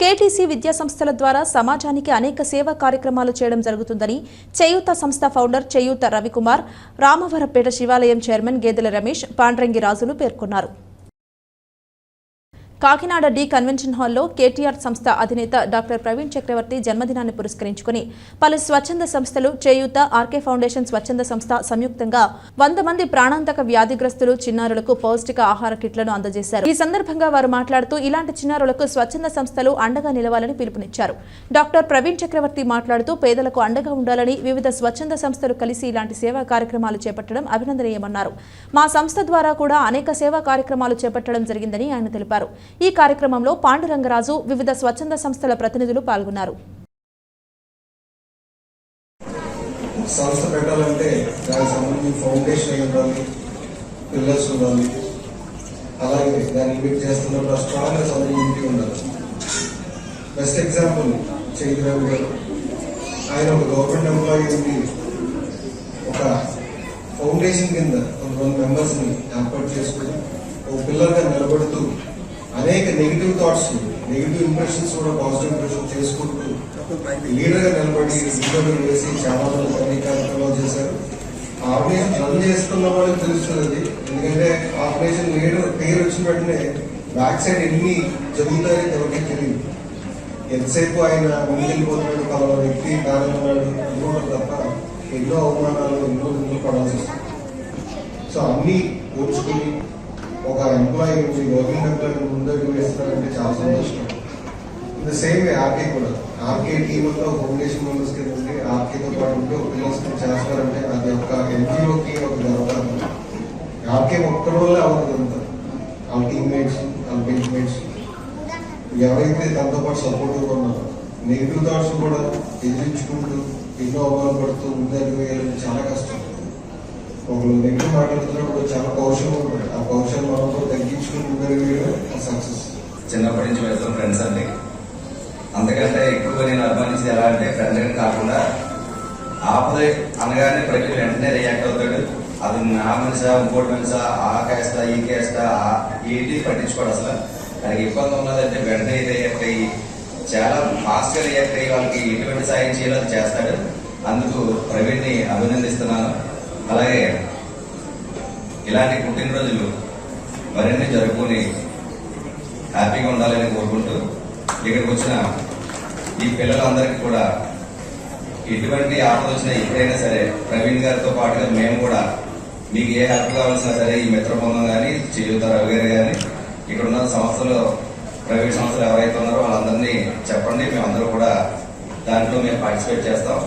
KTC విద్యా సంస్థల ద్వారా సమాజానికి అనేక సేవా కార్యక్రమాలు చేయడం జరుగుతుందని చేయూత సంస్థ ఫౌండర్ చేయూత రవికుమార్, రామవరపేట శివాలయం చైర్మన్ గేదెల రమేష్, పాండ్రంగి రాజులు పేర్కొన్నారు. కాకినాడ డి కన్వెన్షన్ హాల్లో కేటీఆర్ సంస్థ అధినేత డాక్టర్ ప్రవీణ్ చక్రవర్తి జన్మదినాన్ని పురస్కరించుకుని పలు స్వచ్ఛంద సంస్థలు, చేయూత, ఆర్కే ఫౌండేషన్ స్వచ్ఛంద సంస్థ సంయుక్తంగా 100 మంది ప్రాణాంతక వ్యాధిగ్రస్తులు చిన్నారులకు పౌష్టిక ఆహార కిట్లను అందజేశారు. ఈ సందర్భంగా వారు మాట్లాడుతూ ఇలాంటి చిన్నారులకు స్వచ్ఛంద సంస్థలు అండగా నిలవాలని పిలుపునిచ్చారు. డాక్టర్ ప్రవీణ్ చక్రవర్తి మాట్లాడుతూ పేదలకు అండగా ఉండాలని వివిధ స్వచ్ఛంద సంస్థలు కలిసి ఇలాంటి సేవా కార్యక్రమాలు చేపట్టడం అభినందనీయమన్నారు. మా సంస్థ ద్వారా కూడా అనేక సేవా కార్యక్రమాలు చేపట్టడం జరిగిందని ఆయన తెలిపారు. ఈ కార్యక్రమంలో పాండురంగరాజు, వివిధ స్వచ్ఛంద సంస్థల ప్రతినిధులు పాల్గొన్నారు. సంస్థ పెట్టాలంటే దానికి సంబంధించి ఫౌండేషన్ ఉండాలి, పిల్లర్స్ ఉండాలి, అలాగే దాన్ని ఇన్వెస్ట్ చేస్తున్నప్పుడు స్ట్రాంగ్ సంబంధించి ఉండాలి. బెస్ట్ ఎగ్జాంపుల్ చైతన్య గారు, ఆయన ఒక గవర్నమెంట్ ఎంప్లాయీ ఉండి ఒక ఫౌండేషన్ కింద కొంతమంది మెంబర్స్ ని ఏర్పాటు చేసుకుని ఒక పిల్లర్గా నిలబడుతూ అనేక నెగిటివ్ థాట్స్, నెగిటివ్ ఇంప్రెషన్స్ కూడా పాజిటివ్ ఇంప్రెషన్ చేసుకుంటూ లీడర్ గా నిలబడి ఇంటర్వ్యూ వేసి చాలా మంది అనేక కార్యక్రమాలు చేశారు. ఆర్గనైజేషన్ రన్ చేసుకున్న వాళ్ళకి తెలుస్తుంది. ఎందుకంటే ఆర్గనైజేషన్ లీడర్ పేరు వచ్చిన వెంటనే బ్యాక్ సైడ్ ఎన్ని జరుగుతాయని ఎవరికి తెలియదు. ఎంతసేపు ఆయన ముందుకెళ్ళిపోతున్నాడు, పలానా వ్యక్తి కారణన్నాడు అనుకోవడం తప్ప ఎన్నో అవమానాలు, ఎన్నో ముందుకు పడాల్సి వస్తుంది. సో అన్ని ఓడ్చుకుని ఒక ఎంప్లాయీ నుంచి గవర్నమెంట్ ఎంప్లాయీ ముందడుగు వేస్తున్నారంటే చాలా సంతోషం. In the same way RK కూడా, ఆర్కే టీమ్ అంతా ఫౌండేషన్ మెంబర్స్ కింద ఉండి ఆర్కేతో పాటు ఉంటే ఒక పిల్లర్స్ చేస్తారంటే అది ఒక ఎన్జిఓకి ఒక గర్వకారణం. ఆర్కే ఒక్కడి వల్ల అవుతుంది. వాళ్ళ టీమ్మేట్స్, వాళ్ళ బెంచ్మేట్స్ ఎవరైతే దాంతో పాటు సపోర్టివ్గా ఉన్నారో నెగిటివ్ థాట్స్ కూడా ఎదిరించుకుంటూ ఎన్నో అవమానాలు పడుతూ ముందడుగు వేయాలంటే చాలా కష్టం. ఒకరు నెగిటివ్ మాట్లాడుతున్నప్పుడు చాలా కౌశలం ఉంటుంది. ఆ కౌశలం మనతో తగ్గించుకుని ముందడుగు వేయడం సక్సెస్. చిన్నప్పటి నుంచి వెళ్తాం ఫ్రెండ్స్ అండి. అంతకంటే ఎక్కువగా నేను అభిమానించేది ఎలా అంటే ఫ్రెండ్స్ అని కాకుండా ఆపద అనగానే ప్రజలు వెంటనే రియాక్ట్ అవుతాడు. అది నా మనిషా, ఇంకోటి మనిషా, ఆ కేస్తా, ఈ కేస్తా, ఏంటి పట్టించుకోడు. అసలు దానికి ఇబ్బంది ఉన్నదంటే వెంటనే రియాక్ట్ అయ్యి చాలా ఫాస్ట్ గా రియాక్ట్ అయ్యి వాళ్ళకి ఎటువంటి సాయం చేయాలో అది చేస్తాడు. అందుకు ప్రవీణ్ ని అభినందిస్తున్నాను. అలాగే ఇలాంటి పుట్టినరోజులు మరిన్ని జరుపుకొని హ్యాపీగా ఉండాలని కోరుకుంటూ ఇక్కడికి వచ్చిన ఈ పిల్లలందరికీ కూడా ఎటువంటి ఆపద వచ్చినా ఎప్పుడైనా సరే ప్రవీణ్ గారితో పాటుగా మేము కూడా మీకు ఏ హెల్ప్ కావాల్సినా సరే ఈ మిత్ర బృందం కానీ, చేయూత రవి గారు కానీ, ఇక్కడ ఉన్న సంస్థలు, ప్రైవేట్ సంస్థలు ఎవరైతే ఉన్నారో వాళ్ళందరినీ చెప్పండి. మేమందరూ కూడా దాంట్లో మేము పార్టిసిపేట్ చేస్తాం.